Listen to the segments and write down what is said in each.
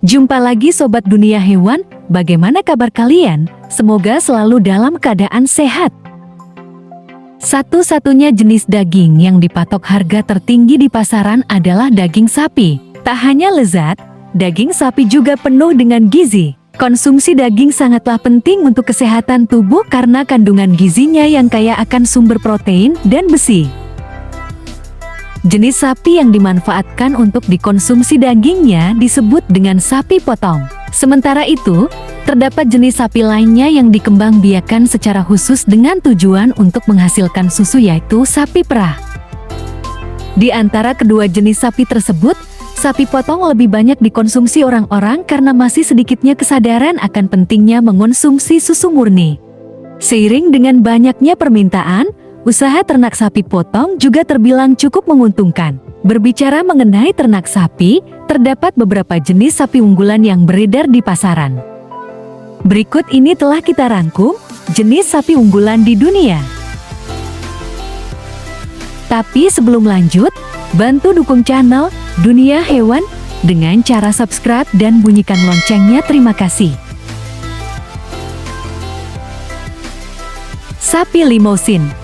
Jumpa lagi Sobat Dunia Hewan, bagaimana kabar kalian? Semoga selalu dalam keadaan sehat. Satu-satunya jenis daging yang dipatok harga tertinggi di pasaran adalah daging sapi. Tak hanya lezat, daging sapi juga penuh dengan gizi. Konsumsi daging sangatlah penting untuk kesehatan tubuh karena kandungan gizinya yang kaya akan sumber protein dan besi. Jenis sapi yang dimanfaatkan untuk dikonsumsi dagingnya disebut dengan sapi potong. Sementara itu, terdapat jenis sapi lainnya yang dikembangbiakan secara khusus dengan tujuan untuk menghasilkan susu, yaitu sapi perah. Di antara kedua jenis sapi tersebut, sapi potong lebih banyak dikonsumsi orang-orang karena masih sedikitnya kesadaran akan pentingnya mengonsumsi susu murni. Seiring dengan banyaknya permintaan, usaha ternak sapi potong juga terbilang cukup menguntungkan. Berbicara mengenai ternak sapi, terdapat beberapa jenis sapi unggulan yang beredar di pasaran. Berikut ini telah kita rangkum jenis sapi unggulan di dunia. Tapi sebelum lanjut, bantu dukung channel Dunia Hewan dengan cara subscribe dan bunyikan loncengnya. Terima kasih. Sapi Limousin.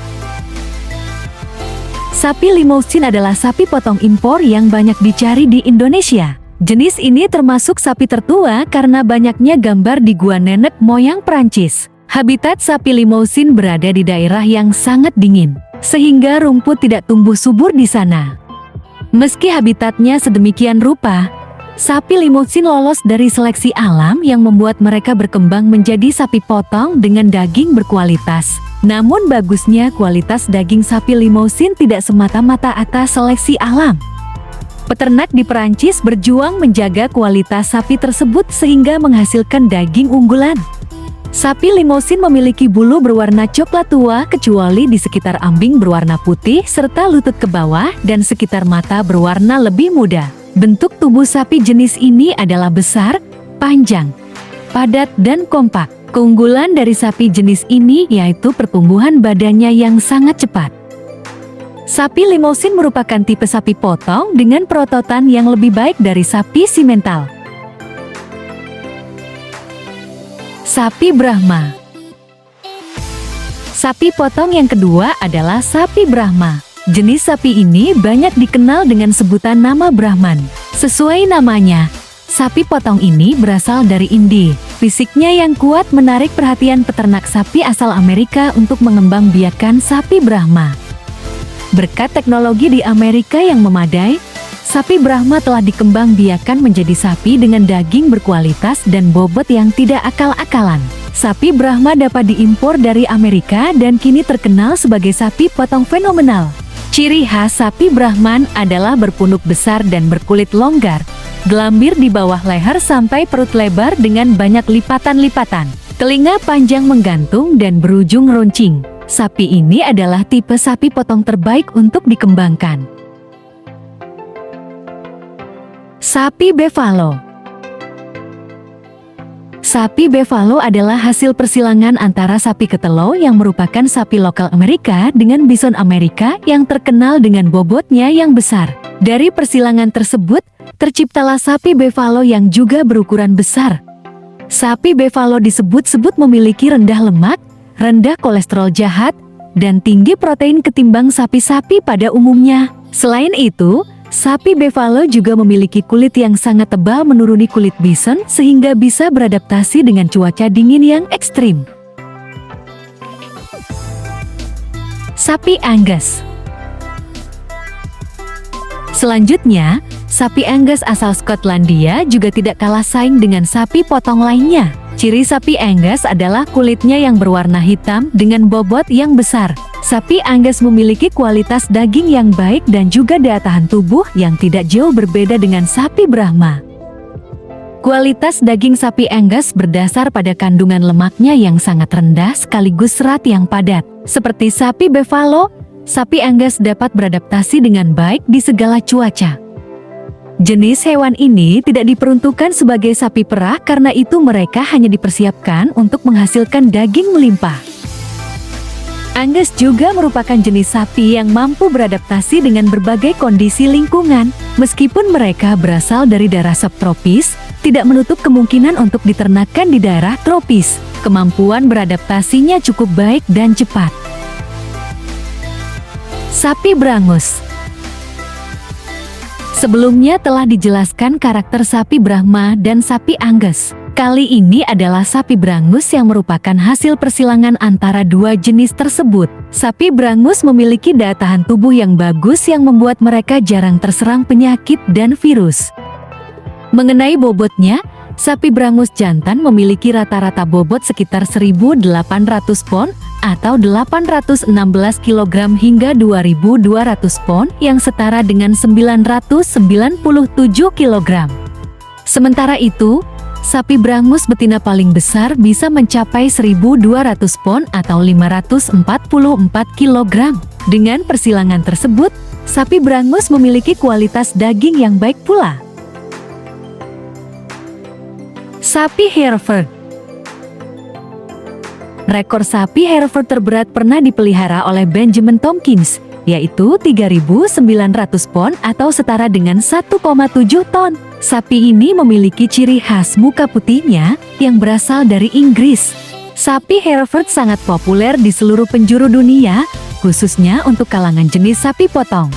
Sapi Limousin adalah sapi potong impor yang banyak dicari di Indonesia. Jenis ini termasuk sapi tertua karena banyaknya gambar di gua nenek moyang Prancis. Habitat sapi Limousin berada di daerah yang sangat dingin, sehingga rumput tidak tumbuh subur di sana. Meski habitatnya sedemikian rupa, sapi Limousin lolos dari seleksi alam yang membuat mereka berkembang menjadi sapi potong dengan daging berkualitas. Namun bagusnya kualitas daging sapi Limousin tidak semata-mata atas seleksi alam. Peternak di Perancis berjuang menjaga kualitas sapi tersebut sehingga menghasilkan daging unggulan. Sapi Limousin memiliki bulu berwarna coklat tua kecuali di sekitar ambing berwarna putih serta lutut ke bawah dan sekitar mata berwarna lebih muda. Bentuk tubuh sapi jenis ini adalah besar, panjang, padat dan kompak. Keunggulan dari sapi jenis ini yaitu pertumbuhan badannya yang sangat cepat. Sapi Limousin merupakan tipe sapi potong dengan perototan yang lebih baik dari sapi simental. Sapi Brahma. Sapi potong yang kedua adalah sapi Brahma. Jenis sapi ini banyak dikenal dengan sebutan nama Brahman. Sesuai namanya, sapi potong ini berasal dari India. Fisiknya yang kuat menarik perhatian peternak sapi asal Amerika untuk mengembangbiakan sapi Brahma. Berkat teknologi di Amerika yang memadai, sapi Brahma telah dikembangbiakan menjadi sapi dengan daging berkualitas dan bobot yang tidak akal-akalan. Sapi Brahma dapat diimpor dari Amerika dan kini terkenal sebagai sapi potong fenomenal. Ciri khas sapi Brahman adalah berpunuk besar dan berkulit longgar. Gelambir di bawah leher sampai perut lebar dengan banyak lipatan-lipatan. Telinga panjang menggantung dan berujung runcing. Sapi ini adalah tipe sapi potong terbaik untuk dikembangkan. Sapi Buffalo. Sapi Buffalo adalah hasil persilangan antara sapi ketelo yang merupakan sapi lokal Amerika dengan bison Amerika yang terkenal dengan bobotnya yang besar. Dari persilangan tersebut, terciptalah sapi Buffalo yang juga berukuran besar. Sapi Buffalo disebut-sebut memiliki rendah lemak, rendah kolesterol jahat, dan tinggi protein ketimbang sapi-sapi pada umumnya. Selain itu, sapi Buffalo juga memiliki kulit yang sangat tebal menuruni kulit bison sehingga bisa beradaptasi dengan cuaca dingin yang ekstrim. Sapi Angus. Selanjutnya, sapi Angus asal Skotlandia juga tidak kalah saing dengan sapi potong lainnya. Ciri sapi Angus adalah kulitnya yang berwarna hitam dengan bobot yang besar. Sapi Angus memiliki kualitas daging yang baik dan juga daya tahan tubuh yang tidak jauh berbeda dengan sapi Brahma. Kualitas daging sapi Angus berdasar pada kandungan lemaknya yang sangat rendah sekaligus serat yang padat. Seperti sapi Buffalo, sapi Angus dapat beradaptasi dengan baik di segala cuaca. Jenis hewan ini tidak diperuntukkan sebagai sapi perah karena itu mereka hanya dipersiapkan untuk menghasilkan daging melimpah. Angus juga merupakan jenis sapi yang mampu beradaptasi dengan berbagai kondisi lingkungan. Meskipun mereka berasal dari daerah subtropis, tidak menutup kemungkinan untuk diternakkan di daerah tropis. Kemampuan beradaptasinya cukup baik dan cepat. Sapi Brangus. Sebelumnya telah dijelaskan karakter sapi Brahma dan sapi Angus. Kali ini adalah sapi Brangus yang merupakan hasil persilangan antara dua jenis tersebut. Sapi Brangus memiliki daya tahan tubuh yang bagus yang membuat mereka jarang terserang penyakit dan virus. Mengenai bobotnya, sapi Brangus jantan memiliki rata-rata bobot sekitar 1.800 pon atau 816 kg hingga 2.200 pon yang setara dengan 997 kg. Sementara itu, sapi Brangus betina paling besar bisa mencapai 1.200 pon atau 544 kg. Dengan persilangan tersebut, sapi Brangus memiliki kualitas daging yang baik pula. Sapi Hereford. Rekor sapi Hereford terberat pernah dipelihara oleh Benjamin Tompkins, yaitu 3.900 pon atau setara dengan 1,7 ton. Sapi ini memiliki ciri khas muka putihnya yang berasal dari Inggris. Sapi Hereford sangat populer di seluruh penjuru dunia, khususnya untuk kalangan jenis sapi potong.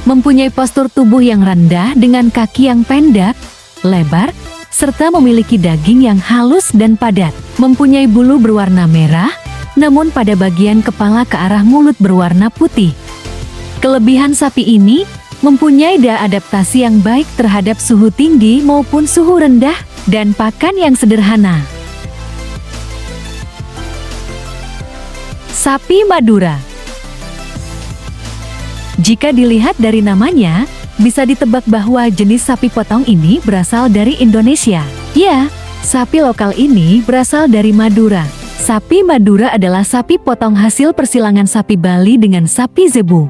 Mempunyai postur tubuh yang rendah dengan kaki yang pendek, lebar, serta memiliki daging yang halus dan padat. Mempunyai bulu berwarna merah, namun pada bagian kepala ke arah mulut berwarna putih. Kelebihan sapi ini mempunyai daya adaptasi yang baik terhadap suhu tinggi maupun suhu rendah dan pakan yang sederhana. Sapi Madura. Jika dilihat dari namanya, bisa ditebak bahwa jenis sapi potong ini berasal dari Indonesia. Ya, sapi lokal ini berasal dari Madura. Sapi Madura adalah sapi potong hasil persilangan sapi Bali dengan sapi Zebu.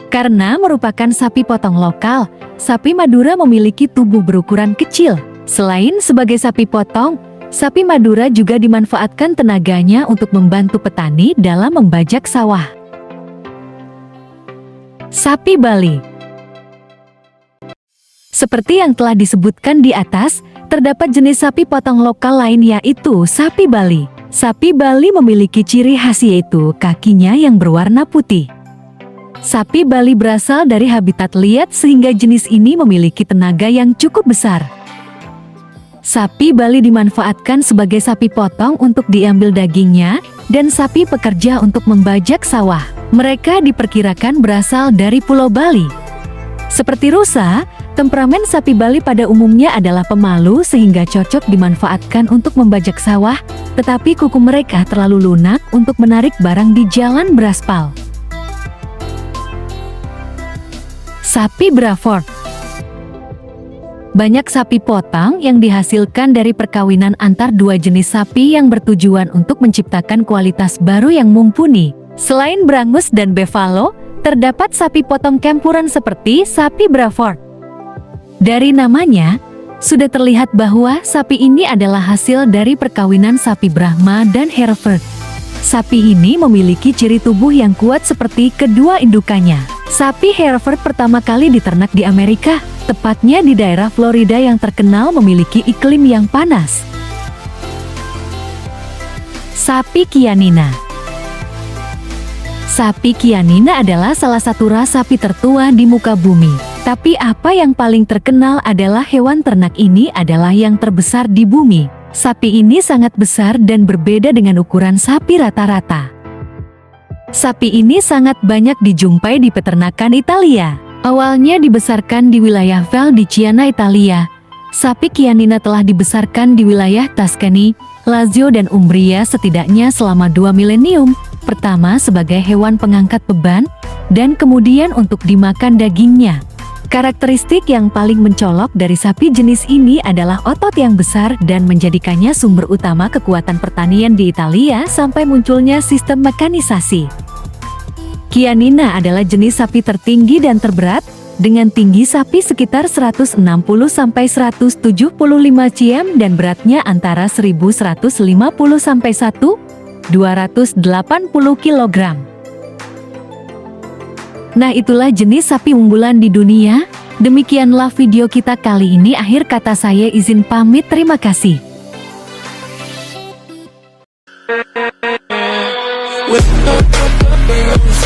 Karena merupakan sapi potong lokal, sapi Madura memiliki tubuh berukuran kecil. Selain sebagai sapi potong, sapi Madura juga dimanfaatkan tenaganya untuk membantu petani dalam membajak sawah. Sapi Bali. Seperti yang telah disebutkan di atas, terdapat jenis sapi potong lokal lain yaitu sapi Bali. Sapi Bali memiliki ciri khas yaitu kakinya yang berwarna putih. Sapi Bali berasal dari habitat liat sehingga jenis ini memiliki tenaga yang cukup besar. Sapi Bali dimanfaatkan sebagai sapi potong untuk diambil dagingnya dan sapi pekerja untuk membajak sawah. Mereka diperkirakan berasal dari Pulau Bali. Seperti rusa, temperamen sapi Bali pada umumnya adalah pemalu sehingga cocok dimanfaatkan untuk membajak sawah, tetapi kuku mereka terlalu lunak untuk menarik barang di jalan beraspal. Sapi Braford. Banyak sapi potong yang dihasilkan dari perkawinan antar dua jenis sapi yang bertujuan untuk menciptakan kualitas baru yang mumpuni. Selain Brangus dan Buffalo, terdapat sapi potong campuran seperti sapi Braford. Dari namanya, sudah terlihat bahwa sapi ini adalah hasil dari perkawinan sapi Brahma dan Hereford. Sapi ini memiliki ciri tubuh yang kuat seperti kedua indukannya. Sapi Hereford pertama kali diternak di Amerika, tepatnya di daerah Florida yang terkenal memiliki iklim yang panas. Sapi Chianina. Sapi Chianina adalah salah satu ras sapi tertua di muka bumi. Tapi apa yang paling terkenal adalah hewan ternak ini adalah yang terbesar di bumi. Sapi ini sangat besar dan berbeda dengan ukuran sapi rata-rata. Sapi ini sangat banyak dijumpai di peternakan Italia. Awalnya dibesarkan di wilayah Val di Chiana, Italia. Sapi Chianina telah dibesarkan di wilayah Tuscany, Lazio dan Umbria setidaknya selama 2 milenium. Pertama sebagai hewan pengangkat beban, dan kemudian untuk dimakan dagingnya. Karakteristik yang paling mencolok dari sapi jenis ini adalah otot yang besar dan menjadikannya sumber utama kekuatan pertanian di Italia sampai munculnya sistem mekanisasi. Chianina adalah jenis sapi tertinggi dan terberat, dengan tinggi sapi sekitar 160-175 cm dan beratnya antara 1.150-1.280 kg. Nah, itulah jenis sapi unggulan di dunia. Demikianlah video kita kali ini, akhir kata saya izin pamit, terima kasih. With